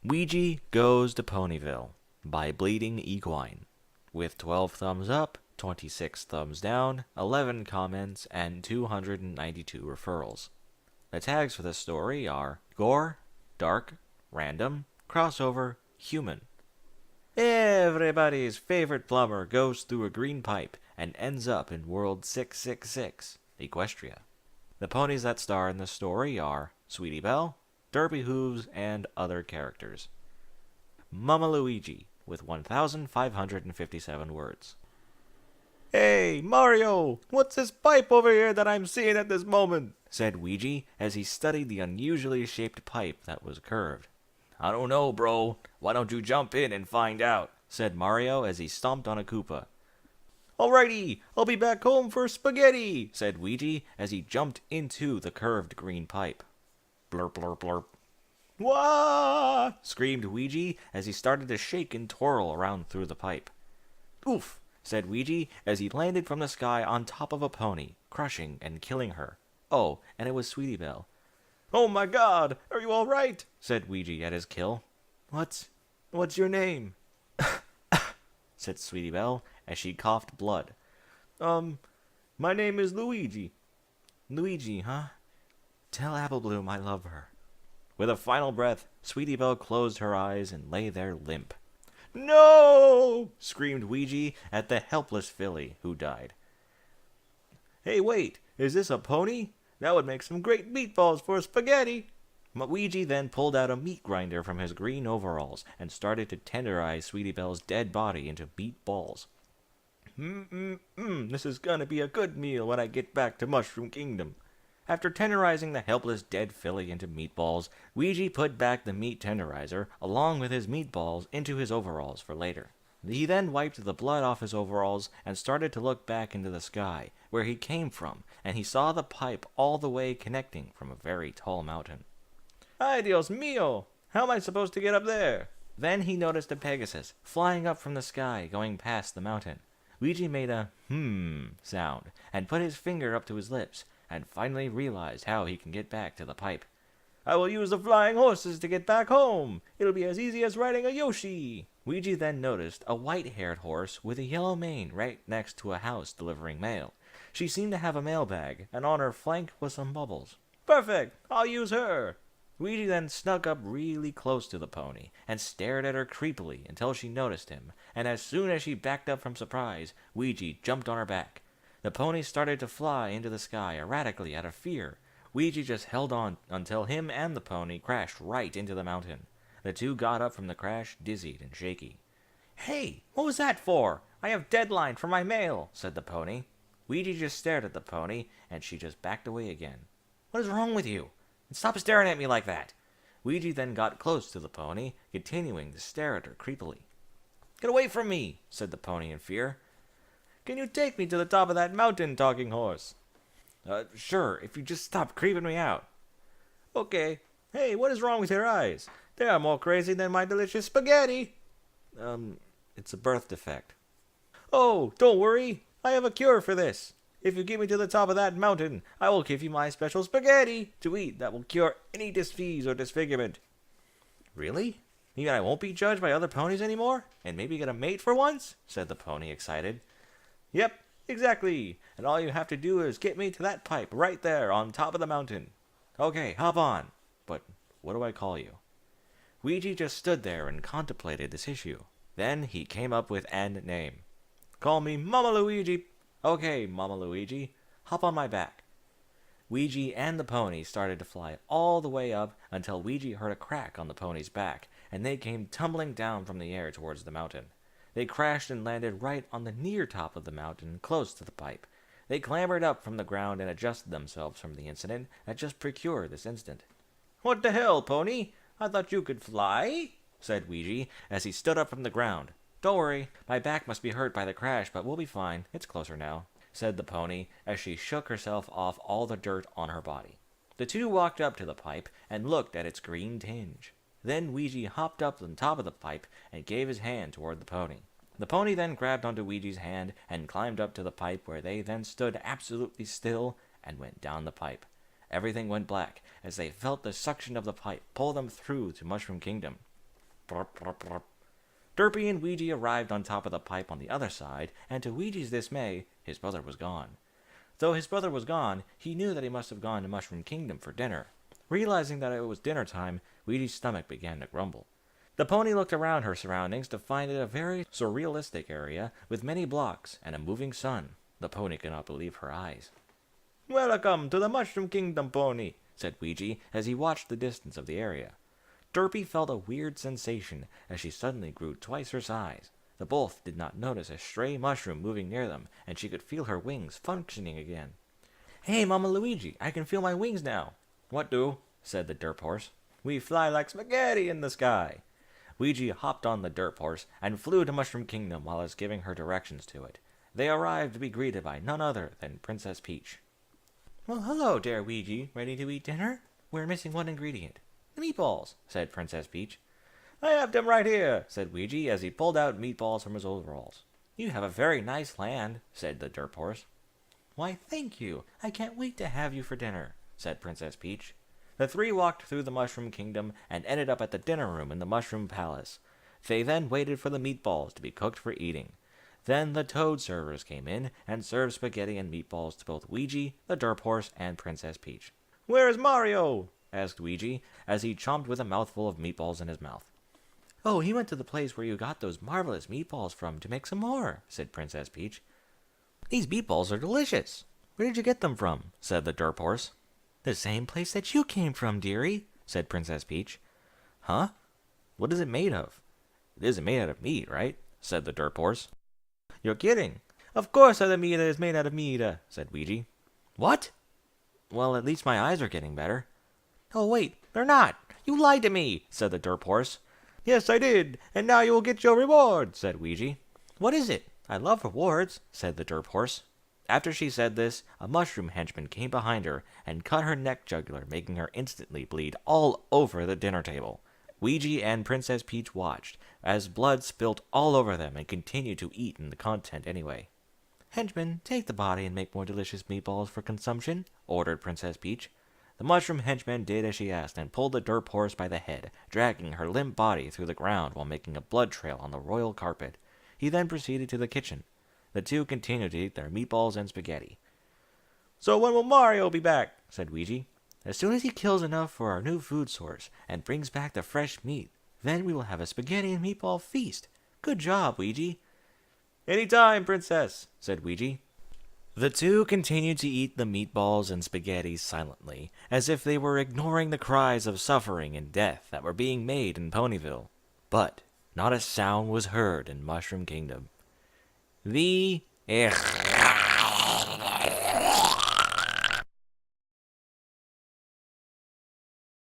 Weegee Goes to Ponyville by BleedingEquine, with 12 thumbs up, 26 thumbs down, 11 comments, and 292 referrals. The tags for this story are gore, dark, random, crossover, human. Everybody's favorite plumber goes through a green pipe and ends up in World 666, Equestria. The ponies that star in this story are Sweetie Belle, Derpy Hooves, and other characters. Mama Luigi, with 1,557 words. Hey, Mario! What's this pipe over here that I'm seeing at this moment? Said Weegee as he studied the unusually shaped pipe that was curved. I don't know, bro. Why don't you jump in and find out? Said Mario as he stomped on a Koopa. Alrighty, I'll be back home for spaghetti, said Weegee as he jumped into the curved green pipe. Blurp, blurp, blurp. Wah! Screamed Weegee as he started to shake and twirl around through the pipe. Oof! Said Weegee as he landed from the sky on top of a pony, crushing and killing her. Oh, and it was Sweetie Belle. Oh my god, are you alright? Said Weegee at his kill. What's your name? Said Sweetie Belle as she coughed blood. My name is Luigi. Luigi, huh? Tell Apple Bloom I love her. With a final breath, Sweetie Belle closed her eyes and lay there limp. No! Screamed Weegee at the helpless filly who died. Hey, wait, is this a pony? That would make some great meatballs for spaghetti. Weegee then pulled out a meat grinder from his green overalls and started to tenderize Sweetie Belle's dead body into meatballs. This is gonna be a good meal when I get back to Mushroom Kingdom. After tenderizing the helpless dead filly into meatballs, Weegee put back the meat tenderizer, along with his meatballs, into his overalls for later. He then wiped the blood off his overalls and started to look back into the sky, where he came from, and he saw the pipe all the way connecting from a very tall mountain. Ay, Dios mío! How am I supposed to get up there? Then he noticed a Pegasus, flying up from the sky, going past the mountain. Weegee made a sound, and put his finger up to his lips, and finally realized how he can get back to the pipe. I will use the flying horses to get back home. It'll be as easy as riding a Yoshi. Weegee then noticed a white-haired horse with a yellow mane right next to a house delivering mail. She seemed to have a mailbag, and on her flank was some bubbles. Perfect! I'll use her. Weegee then snuck up really close to the pony and stared at her creepily until she noticed him, and as soon as she backed up from surprise, Weegee jumped on her back. The pony started to fly into the sky erratically out of fear. Weegee just held on until him and the pony crashed right into the mountain. The two got up from the crash, dizzied and shaky. Hey, what was that for? I have deadline for my mail, said the pony. Weegee just stared at the pony, and she just backed away again. What is wrong with you? And stop staring at me like that. Weegee then got close to the pony, continuing to stare at her creepily. Get away from me, said the pony in fear. Can you take me to the top of that mountain, talking horse? Sure, if you just stop creeping me out. Okay. Hey, what is wrong with your eyes? They are more crazy than my delicious spaghetti. It's a birth defect. Oh, don't worry. I have a cure for this. If you get me to the top of that mountain, I will give you my special spaghetti to eat that will cure any dis-fees or disfigurement. Really? You mean I won't be judged by other ponies anymore? And maybe get a mate for once? Said the pony, excited. Yep, exactly. And all you have to do is get me to that pipe right there on top of the mountain. Okay, hop on. But what do I call you? Weegee just stood there and contemplated this issue. Then he came up with an name. Call me Mama Luigi. Okay, Mama Luigi. Hop on my back. Weegee and the pony started to fly all the way up until Weegee heard a crack on the pony's back, and they came tumbling down from the air towards the mountain. They crashed and landed right on the near top of the mountain, close to the pipe. They clambered up from the ground and adjusted themselves from the incident that just procured this instant. What the hell, pony? I thought you could fly, said Weegee as he stood up from the ground. Don't worry, my back must be hurt by the crash, but we'll be fine. It's closer now, said the pony as she shook herself off all the dirt on her body. The two walked up to the pipe and looked at its green tinge. Then Weegee hopped up on top of the pipe and gave his hand toward the pony. The pony then grabbed onto Weegee's hand and climbed up to the pipe, where they then stood absolutely still and went down the pipe. Everything went black as they felt the suction of the pipe pull them through to Mushroom Kingdom. Derpy and Weegee arrived on top of the pipe on the other side, and to Weegee's dismay, his brother was gone. Though his brother was gone, he knew that he must have gone to Mushroom Kingdom for dinner. Realizing that it was dinner time, Weegee's stomach began to grumble. The pony looked around her surroundings to find it a very surrealistic area with many blocks and a moving sun. The pony could not believe her eyes. Welcome to the Mushroom Kingdom, pony, said Weegee as he watched the distance of the area. Derpy felt a weird sensation as she suddenly grew twice her size. The both did not notice a stray mushroom moving near them, and she could feel her wings functioning again. Hey, Mama Luigi, I can feel my wings now. What do? Said the derp horse. We fly like spaghetti in the sky. Weegee hopped on the derp horse and flew to Mushroom Kingdom while was giving her directions to it. They arrived to be greeted by none other than Princess Peach. Well, hello, dear Weegee. Ready to eat dinner? We're missing one ingredient. The meatballs, said Princess Peach. I have them right here, said Weegee as he pulled out meatballs from his overalls. You have a very nice land, said the derp horse. Why, thank you. I can't wait to have you for dinner, said Princess Peach. The three walked through the Mushroom Kingdom and ended up at the dinner room in the Mushroom Palace. They then waited for the meatballs to be cooked for eating. Then the toad servers came in and served spaghetti and meatballs to both Weegee, the derp horse, and Princess Peach. Where is Mario? Asked Weegee as he chomped with a mouthful of meatballs in his mouth. Oh, he went to the place where you got those marvelous meatballs from to make some more, said Princess Peach. These meatballs are delicious. Where did you get them from? Said the derp horse. The same place that you came from, dearie, said Princess Peach. Huh? What is it made of? It isn't made out of meat, right? Said the derp horse. You're kidding. Of course the meat is made out of meat, said Weegee. What? Well, at least my eyes are getting better. Oh, wait, they're not. You lied to me, said the derp horse. Yes, I did, and now you will get your reward, said Weegee. What is it? I love rewards, said the derp horse. After she said this, a mushroom henchman came behind her and cut her neck jugular, making her instantly bleed all over the dinner table. Weegee and Princess Peach watched, as blood spilt all over them and continued to eat in the content anyway. Henchman, take the body and make more delicious meatballs for consumption, ordered Princess Peach. The mushroom henchman did as she asked and pulled the derp horse by the head, dragging her limp body through the ground while making a blood trail on the royal carpet. He then proceeded to the kitchen. The two continued to eat their meatballs and spaghetti. So when will Mario be back? Said Weegee. As soon as he kills enough for our new food source and brings back the fresh meat, then we will have a spaghetti and meatball feast. Good job, Weegee. Any time, Princess, said Weegee. The two continued to eat the meatballs and spaghetti silently, as if they were ignoring the cries of suffering and death that were being made in Ponyville. But not a sound was heard in Mushroom Kingdom. The